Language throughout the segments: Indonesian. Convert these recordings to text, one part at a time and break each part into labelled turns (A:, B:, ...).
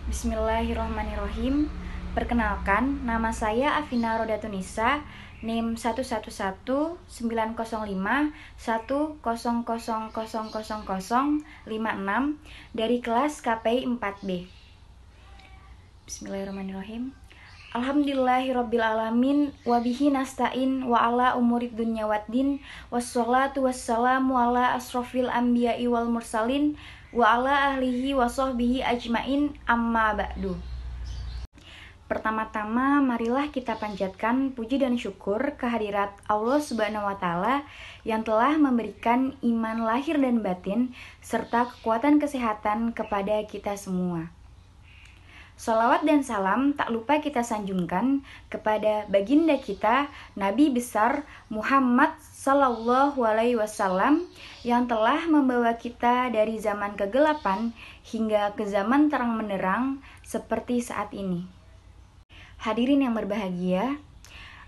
A: Bismillahirrahmanirrahim. Perkenalkan, nama saya Afina Rodatunisa, NIM 111-905-10000056 dari kelas KPI 4B. Bismillahirrahmanirrahim. Alhamdulillahirrabbilalamin, wabihi nasta'in wa ala umurid dunya waddin, wassalatu wassalamu ala asrofil anbiya'i wal mursalin, wa ala ahlihi wa sahbihi ajmain, amma ba'du. Pertama-tama marilah kita panjatkan puji dan syukur kehadirat Allah Subhanahu wa Ta'ala yang telah memberikan iman lahir dan batin serta kekuatan kesehatan kepada kita semua. Salawat dan salam tak lupa kita sanjungkan kepada baginda kita Nabi besar Muhammad Sallallahu Alaihi Wasallam yang telah membawa kita dari zaman kegelapan hingga ke zaman terang benderang seperti saat ini. Hadirin yang berbahagia,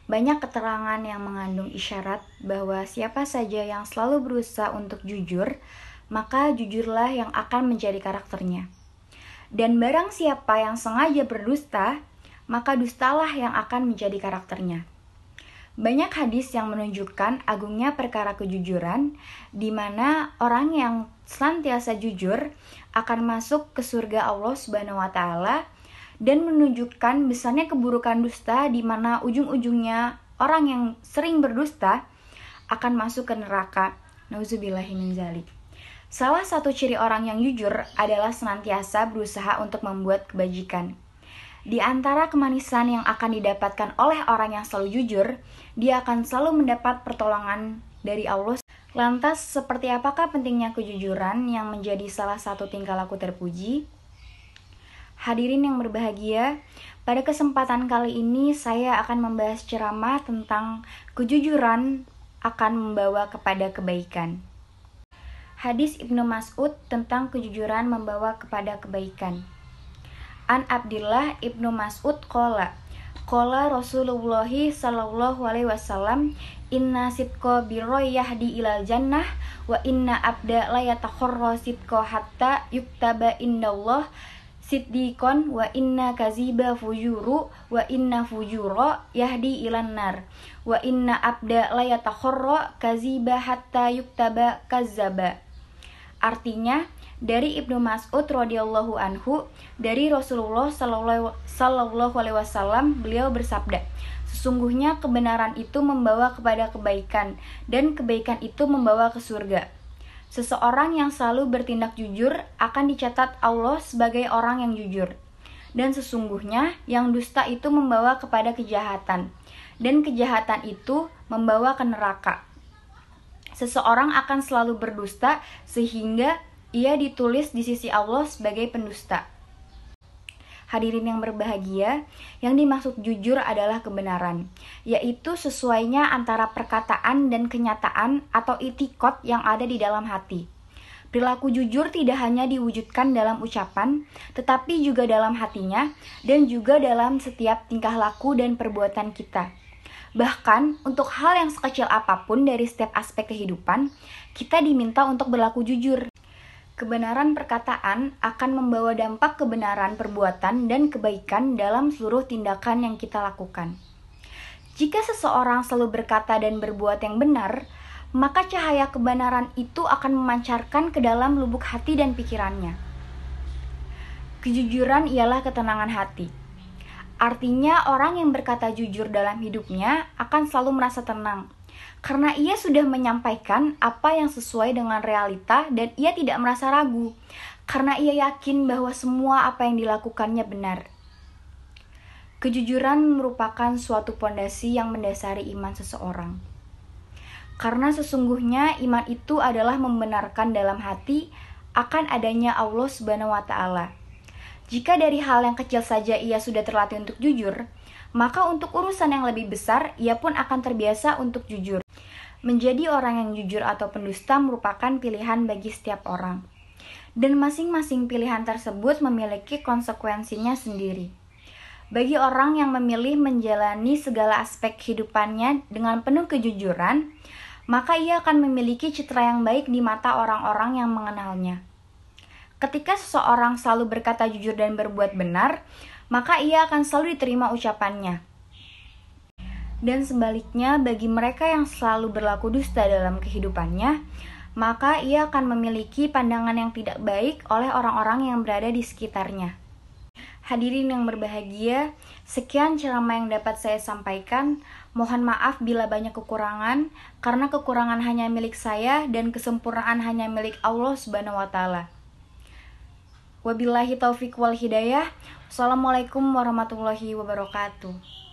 A: banyak keterangan yang mengandung isyarat bahwa siapa saja yang selalu berusaha untuk jujur, maka jujurlah yang akan menjadi karakternya. Dan barang siapa yang sengaja berdusta, maka dustalah yang akan menjadi karakternya. Banyak hadis yang menunjukkan agungnya perkara kejujuran, di mana orang yang senantiasa jujur akan masuk ke surga Allah Subhanahu wa Ta'ala, dan menunjukkan besarnya keburukan dusta, di mana ujung-ujungnya orang yang sering berdusta akan masuk ke neraka. Nauzubillahi min dzalik. Salah satu ciri orang yang jujur adalah senantiasa berusaha untuk membuat kebajikan. Di antara kemanisan yang akan didapatkan oleh orang yang selalu jujur, dia akan selalu mendapat pertolongan dari Allah. Lantas, seperti apakah pentingnya kejujuran yang menjadi salah satu tingkah laku terpuji? Hadirin yang berbahagia, pada kesempatan kali ini saya akan membahas ceramah tentang kejujuran akan membawa kepada kebaikan. Hadis Ibnu Mas'ud tentang kejujuran membawa kepada kebaikan. An Abdillah Ibnu Mas'ud qala Rasulullah sallallahu alaihi wasallam, inna sidqa birroy yahdi ilal jannah, wa inna abda la yatakhorra sidqa hatta yuktaba indallah siddiqon, wa inna kaziba fujuru, wa inna fujura yahdi ilan nar, wa inna abda la yatakhorra kaziba hatta yuktaba kazzaba. Artinya, dari Ibnu Mas'ud radhiyallahu anhu, dari Rasulullah sallallahu alaihi wasallam, beliau bersabda, sesungguhnya kebenaran itu membawa kepada kebaikan, dan kebaikan itu membawa ke surga. Seseorang yang selalu bertindak jujur akan dicatat Allah sebagai orang yang jujur. Dan sesungguhnya yang dusta itu membawa kepada kejahatan, dan kejahatan itu membawa ke neraka. Seseorang akan selalu berdusta sehingga ia ditulis di sisi Allah sebagai pendusta. Hadirin yang berbahagia, yang dimaksud jujur adalah kebenaran, yaitu sesuainya antara perkataan dan kenyataan atau itikad yang ada di dalam hati. Perilaku jujur tidak hanya diwujudkan dalam ucapan, tetapi juga dalam hatinya dan juga dalam setiap tingkah laku dan perbuatan kita. Bahkan, untuk hal yang sekecil apapun dari setiap aspek kehidupan, kita diminta untuk berlaku jujur. Kebenaran perkataan akan membawa dampak kebenaran perbuatan dan kebaikan dalam seluruh tindakan yang kita lakukan. Jika seseorang selalu berkata dan berbuat yang benar, maka cahaya kebenaran itu akan memancarkan ke dalam lubuk hati dan pikirannya. Kejujuran ialah ketenangan hati. Artinya, orang yang berkata jujur dalam hidupnya akan selalu merasa tenang, karena ia sudah menyampaikan apa yang sesuai dengan realita dan ia tidak merasa ragu, karena ia yakin bahwa semua apa yang dilakukannya benar. Kejujuran merupakan suatu pondasi yang mendasari iman seseorang. Karena sesungguhnya iman itu adalah membenarkan dalam hati akan adanya Allah Subhanahu wa Ta'ala. Jika dari hal yang kecil saja ia sudah terlatih untuk jujur, maka untuk urusan yang lebih besar ia pun akan terbiasa untuk jujur. Menjadi orang yang jujur atau pendusta merupakan pilihan bagi setiap orang. Dan masing-masing pilihan tersebut memiliki konsekuensinya sendiri. Bagi orang yang memilih menjalani segala aspek kehidupannya dengan penuh kejujuran, maka ia akan memiliki citra yang baik di mata orang-orang yang mengenalnya. Ketika seseorang selalu berkata jujur dan berbuat benar, maka ia akan selalu diterima ucapannya. Dan sebaliknya, bagi mereka yang selalu berlaku dusta dalam kehidupannya, maka ia akan memiliki pandangan yang tidak baik oleh orang-orang yang berada di sekitarnya. Hadirin yang berbahagia, sekian ceramah yang dapat saya sampaikan. Mohon maaf bila banyak kekurangan, karena kekurangan hanya milik saya dan kesempurnaan hanya milik Allah Subhanahu wa Ta'ala. Wabillahi taufiq wal hidayah. Wassalamualaikum warahmatullahi wabarakatuh.